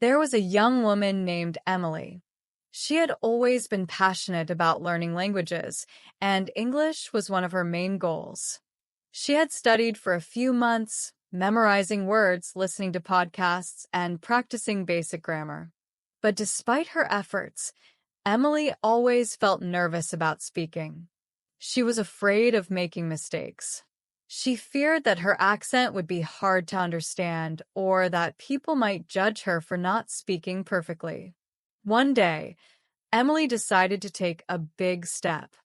There was a young woman named Emily. She had always been passionate about learning languages, and English was one of her main goals. She had studied for a few months, memorizing words, listening to podcasts, and practicing basic grammar. But despite her efforts, Emily always felt nervous about speaking. She was afraid of making mistakes. She feared that her accent would be hard to understand or that people might judge her for not speaking perfectly. One day, Emily decided to take a big step.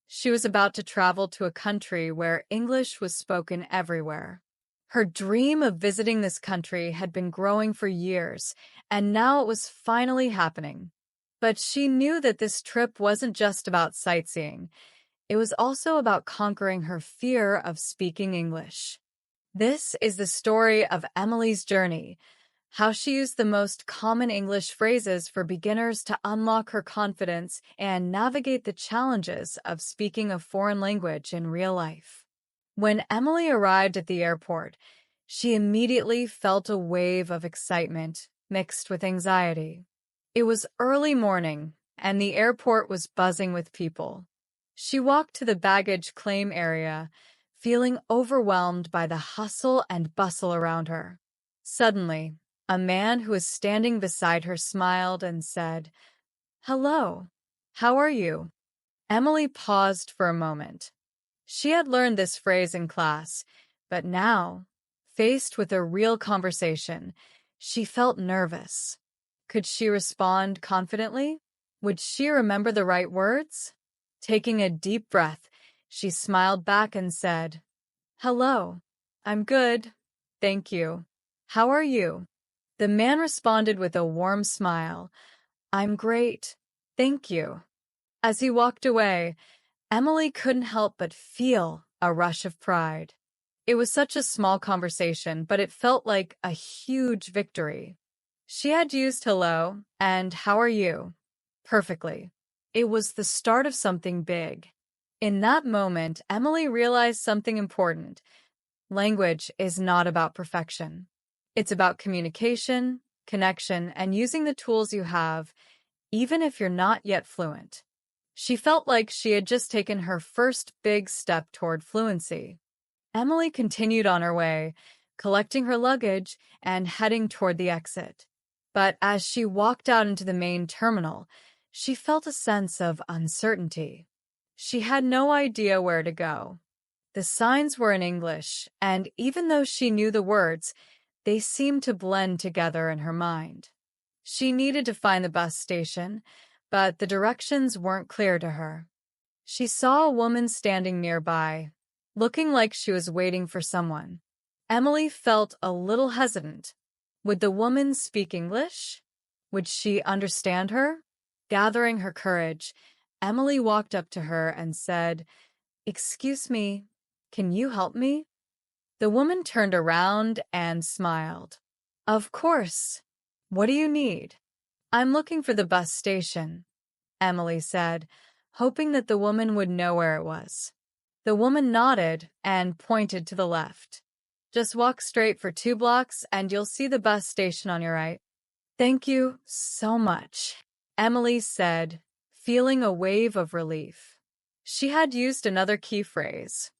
She was about to travel to a country where English was spoken everywhere. Her dream of visiting this country had been growing for years, and now it was finally happening. But she knew that this trip wasn't just about sightseeing. It was also about conquering her fear of speaking English. This is the story of Emily's journey, how she used the most common English phrases for beginners to unlock her confidence and navigate the challenges of speaking a foreign language in real life. When Emily arrived at the airport, she immediately felt a wave of excitement mixed with anxiety. It was early morning, and the airport was buzzing with people. She walked to the baggage claim area, feeling overwhelmed by the hustle and bustle around her. Suddenly, a man who was standing beside her smiled and said, "Hello, how are you?" Emily paused for a moment. She had learned this phrase in class, but now, faced with a real conversation, she felt nervous. Could she respond confidently? Would she remember the right words? Taking a deep breath, she smiled back and said, "Hello, I'm good, thank you. How are you?" The man responded with a warm smile, "I'm great, thank you." As he walked away, Emily couldn't help but feel a rush of pride. It was such a small conversation, but it felt like a huge victory. She had used hello and how are you perfectly. It was the start of something big. In that moment, Emily realized something important. Language is not about perfection. It's about communication, connection, and using the tools you have, even if you're not yet fluent. She felt like she had just taken her first big step toward fluency. Emily continued on her way, collecting her luggage and heading toward the exit. But as she walked out into the main terminal, she felt a sense of uncertainty. She had no idea where to go. The signs were in English, and even though she knew the words, they seemed to blend together in her mind. She needed to find the bus station, but the directions weren't clear to her. She saw a woman standing nearby, looking like she was waiting for someone. Emily felt a little hesitant. Would the woman speak English? Would she understand her? Gathering her courage, Emily walked up to her and said, "Excuse me, can you help me?" The woman turned around and smiled. "Of course. What do you need?" "I'm looking for the bus station," Emily said, hoping that the woman would know where it was. The woman nodded and pointed to the left. "Just walk straight for 2 blocks and you'll see the bus station on your right." "Thank you so much," Emily said, feeling a wave of relief. She had used another key phrase,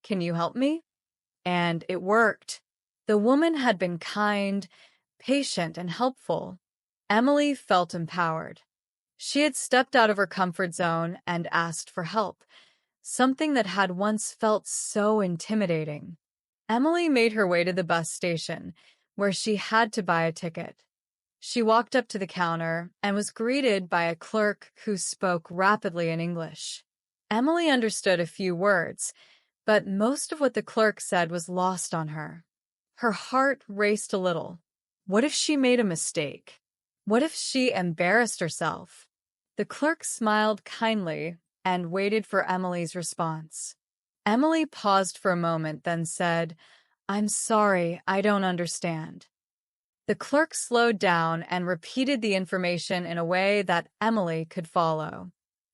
"Can you help me?" And it worked. The woman had been kind, patient, and helpful. Emily felt empowered. She had stepped out of her comfort zone and asked for help, something that had once felt so intimidating. Emily made her way to the bus station, where she had to buy a ticket. She walked up to the counter and was greeted by a clerk who spoke rapidly in English. Emily understood a few words, but most of what the clerk said was lost on her. Her heart raced a little. What if she made a mistake? What if she embarrassed herself? The clerk smiled kindly and waited for Emily's response. Emily paused for a moment, then said, "I'm sorry, I don't understand." The clerk slowed down and repeated the information in a way that Emily could follow.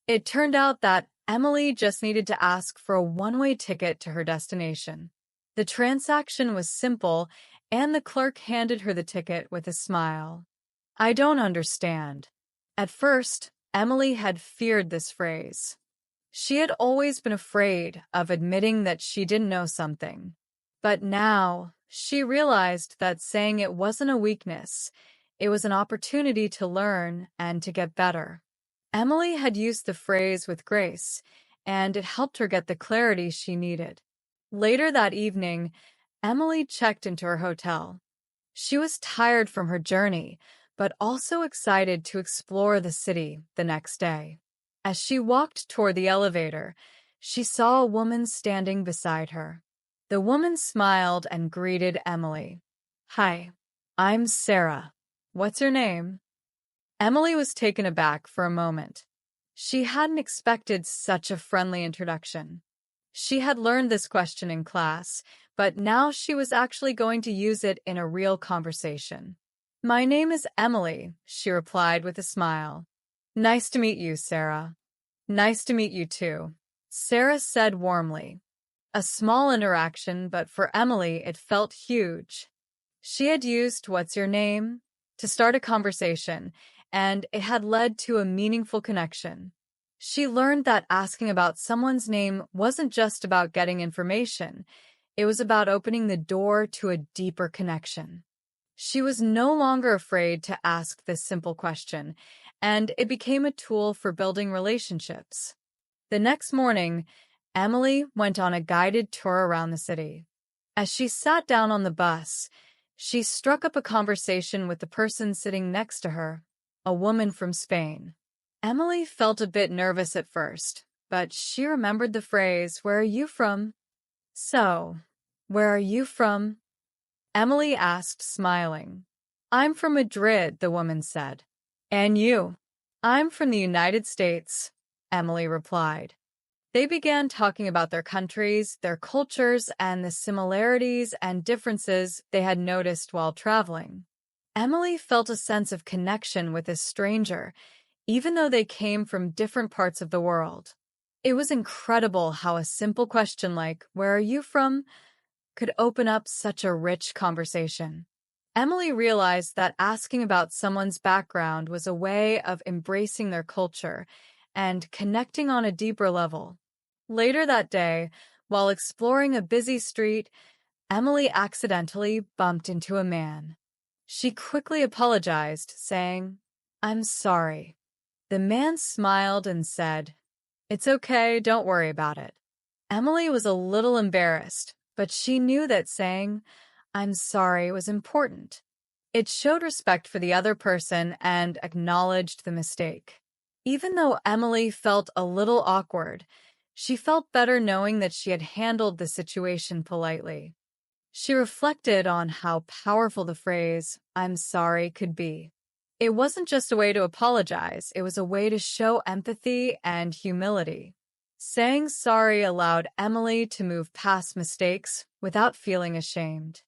It turned out that Emily just needed to ask for a one-way ticket to her destination. The transaction was simple, and the clerk handed her the ticket with a smile. I don't understand. At first, Emily had feared this phrase. She had always been afraid of admitting that she didn't know something. But now, she realized that saying it wasn't a weakness, it was an opportunity to learn and to get better. Emily had used the phrase with grace, and it helped her get the clarity she needed. Later that evening, Emily checked into her hotel. She was tired from her journey, but also excited to explore the city the next day. As she walked toward the elevator, she saw a woman standing beside her. The woman smiled and greeted Emily. Hi, I'm Sarah. What's your name? Emily was taken aback for a moment. She hadn't expected such a friendly introduction. She had learned this question in class, but now she was actually going to use it in a real conversation. My name is Emily, she replied with a smile. Nice to meet you, Sarah. Nice to meet you too, Sarah said warmly. A small interaction, but for Emily it felt huge. She had used "What's your name?" to start a conversation, and it had led to a meaningful connection. She learned that asking about someone's name wasn't just about getting information, it was about opening the door to a deeper connection. She was no longer afraid to ask this simple question, and it became a tool for building relationships. The next morning, Emily went on a guided tour around the city. As she sat down on the bus, she struck up a conversation with the person sitting next to her, a woman from Spain. Emily felt a bit nervous at first, but she remembered the phrase, "Where are you from?" So, where are you from? Emily asked, smiling. I'm from Madrid, the woman said. And you? I'm from the United States, Emily replied. They began talking about their countries, their cultures, and the similarities and differences they had noticed while traveling. Emily felt a sense of connection with this stranger, even though they came from different parts of the world. It was incredible how a simple question like, "Where are you from?" could open up such a rich conversation. Emily realized that asking about someone's background was a way of embracing their culture and connecting on a deeper level. Later that day, while exploring a busy street, Emily accidentally bumped into a man. She quickly apologized, saying, "I'm sorry." The man smiled and said, "It's okay, don't worry about it." Emily was a little embarrassed, but she knew that saying, "I'm sorry," was important. It showed respect for the other person and acknowledged the mistake. Even though Emily felt a little awkward, she felt better knowing that she had handled the situation politely. She reflected on how powerful the phrase, "I'm sorry," could be. It wasn't just a way to apologize, it was a way to show empathy and humility. Saying sorry allowed Emily to move past mistakes without feeling ashamed.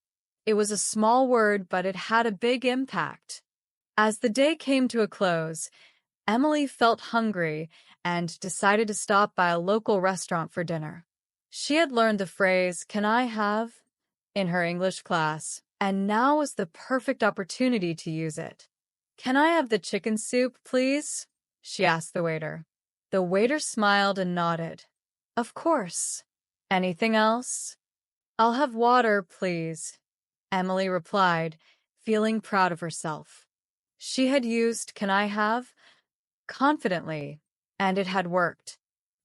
It was a small word, but it had a big impact. As the day came to a close, Emily felt hungry and decided to stop by a local restaurant for dinner. She had learned the phrase, "Can I have?" in her English class, and now was the perfect opportunity to use it. "Can I have the chicken soup, please?" she asked the waiter. The waiter smiled and nodded. "Of course. Anything else?" "I'll have water, please," Emily replied, feeling proud of herself. She had used "Can I have?" confidently, and it had worked.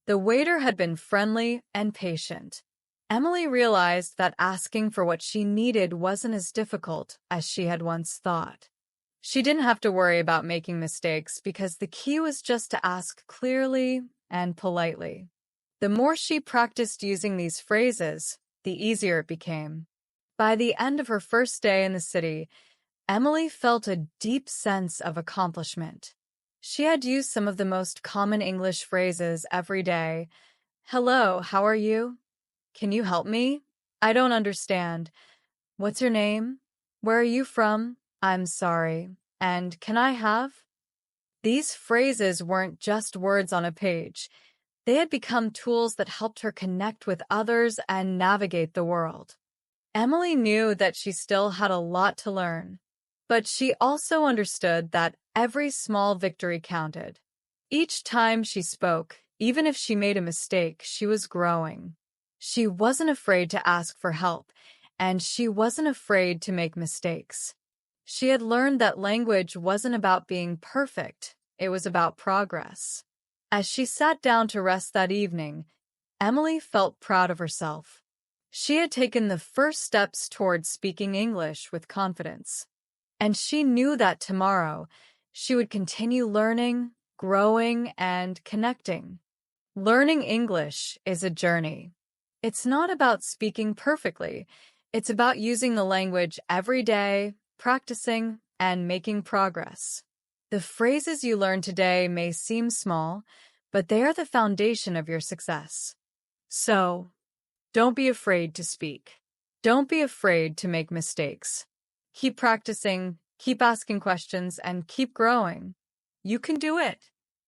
The waiter had been friendly and patient. Emily realized that asking for what she needed wasn't as difficult as she had once thought. She didn't have to worry about making mistakes because the key was just to ask clearly and politely. The more she practiced using these phrases, the easier it became. By the end of her first day in the city, Emily felt a deep sense of accomplishment. She had used some of the most common English phrases every day. "Hello, how are you?" "Can you help me?" "I don't understand." "What's your name?" "Where are you from?" "I'm sorry." And "Can I have?" These phrases weren't just words on a page. They had become tools that helped her connect with others and navigate the world. Emily knew that she still had a lot to learn. But she also understood that every small victory counted. Each time she spoke, even if she made a mistake, she was growing. She wasn't afraid to ask for help, and she wasn't afraid to make mistakes. She had learned that language wasn't about being perfect, it was about progress. As she sat down to rest that evening, Emily felt proud of herself. She had taken the first steps towards speaking English with confidence. And she knew that tomorrow she would continue learning, growing, and connecting. Learning English is a journey. It's not about speaking perfectly. It's about using the language every day, practicing, and making progress. The phrases you learn today may seem small, but they are the foundation of your success. So, don't be afraid to speak. Don't be afraid to make mistakes. Keep practicing, keep asking questions, and keep growing. You can do it.